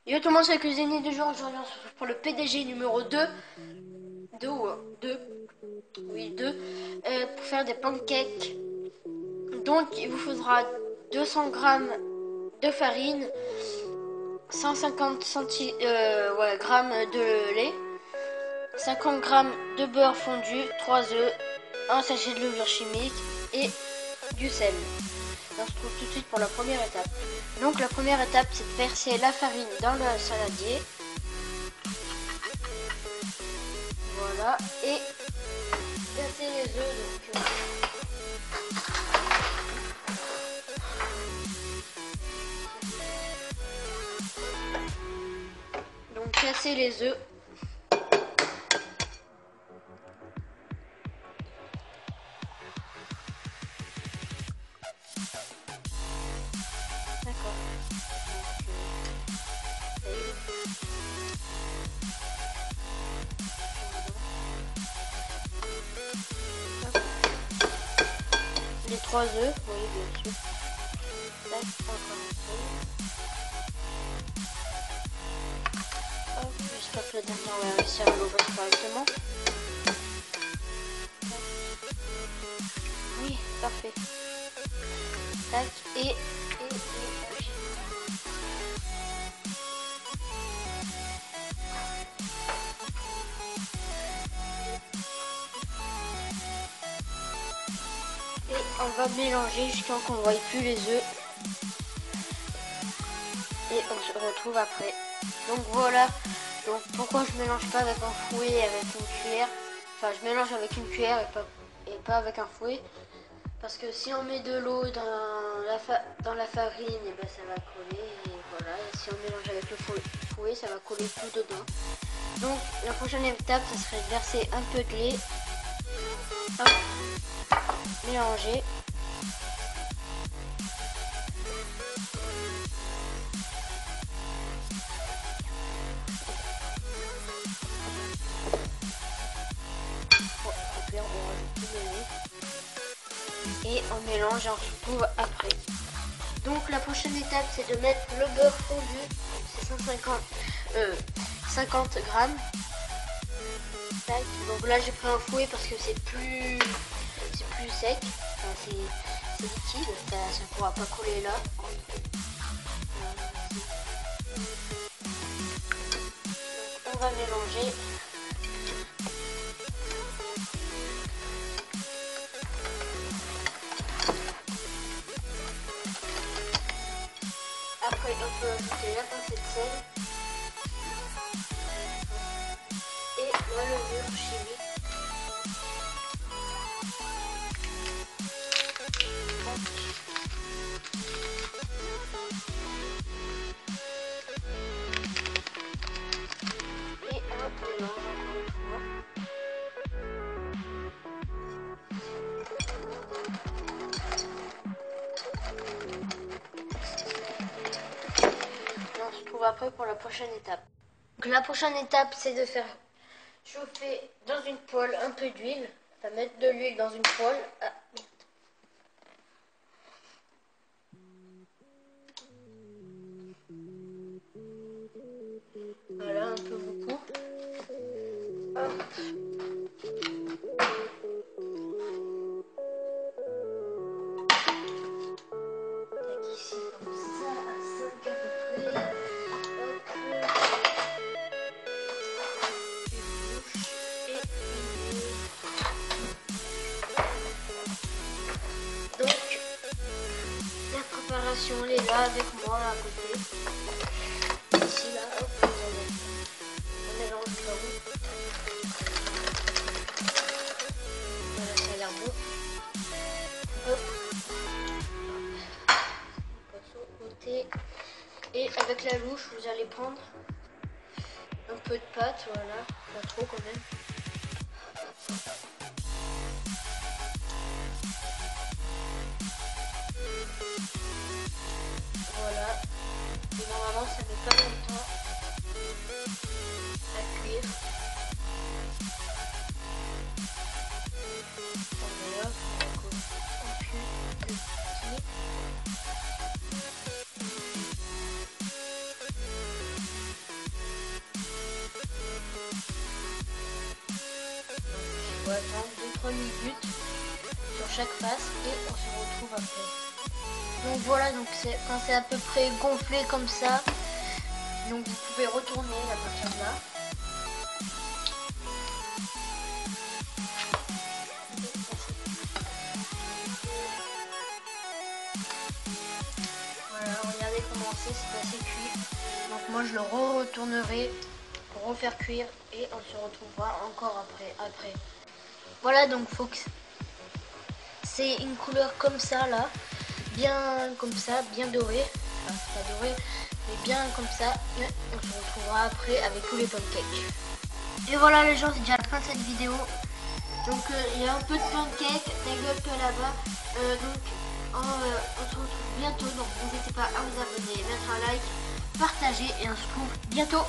Yo tout le monde, c'est la cuisinier du jour. Aujourd'hui, on se retrouve pour le PDG numéro 2. 2 ou 2. Oui, 2. Pour faire des pancakes. Donc, il vous faudra 200 grammes de farine, 150 grammes de lait, 50 grammes de beurre fondu, 3 œufs, un sachet de levure chimique et du sel. On se retrouve tout de suite pour la première étape. Donc la première étape, c'est de verser la farine dans le saladier. Voilà. Et casser les œufs. Donc casser les œufs. D'accord. Les 3 œufs, oui bien sûr. Tac, encore un seul. Hop, j'espère que la dernière va réussir à l'ouvrir correctement. Oui, parfait. Tac, et on va mélanger jusqu'à ce qu'on ne voie plus les œufs. Et on se retrouve après. Donc voilà. Donc pourquoi je mélange pas avec un fouet et avec une cuillère. Enfin je mélange avec une cuillère et pas avec un fouet. Parce que si on met de l'eau dans la farine, et ben ça va coller. Et voilà. Et si on mélange avec le fouet, ça va coller tout dedans. Donc la prochaine étape, ça serait de verser un peu de lait. Hop. Mélanger. Et on mélange et on se retrouve après. Donc la prochaine étape, c'est de mettre le beurre fondu. C'est 50 grammes. Tac. Donc là j'ai pris un fouet parce que c'est plus sec. Enfin, c'est liquide, ça ne pourra pas coller là. Donc, on va mélanger. Après, on peut ajouter la pincée de sel et la levure chimique. Et on mélange encore une fois. Et on se retrouve après pour la prochaine étape. Donc la prochaine étape, c'est de faire chauffer dans une poêle un peu d'huile. On va mettre de l'huile dans une poêle. Ah. Voilà, un peu beaucoup. Hop. Tac, ici, comme ça, à 5 à peu près. Hop. Une bouche et une huile. Donc, la préparation, elle est là avec moi à côté. Ici, là, hop, on mélange comme. Voilà, ça a l'air bon. Hop. On passe au côté. Et avec la louche, vous allez prendre un peu de pâte, voilà, pas trop quand même. Voilà. Et normalement, ça met pas longtemps à cuire. Voilà, on cuit le petit. attendre 2-3 minutes sur chaque face et on se retrouve après. Donc voilà, donc quand c'est à peu près gonflé comme ça, donc vous pouvez retourner à partir de là. Voilà, regardez comment c'est assez cuit. Donc moi je le retournerai pour refaire cuire et on se retrouvera encore après. Voilà, donc faut que c'est une couleur comme ça là, bien comme ça, bien doré. Enfin c'est pas doré, mais bien comme ça. Et on se retrouvera après avec tous les pancakes. Et voilà les gens, c'est déjà la fin de cette vidéo. Donc il y a un peu de pancakes, ta gueule que là-bas. On se retrouve bientôt. Donc n'hésitez pas à vous abonner, mettre un like, partager et on se retrouve bientôt.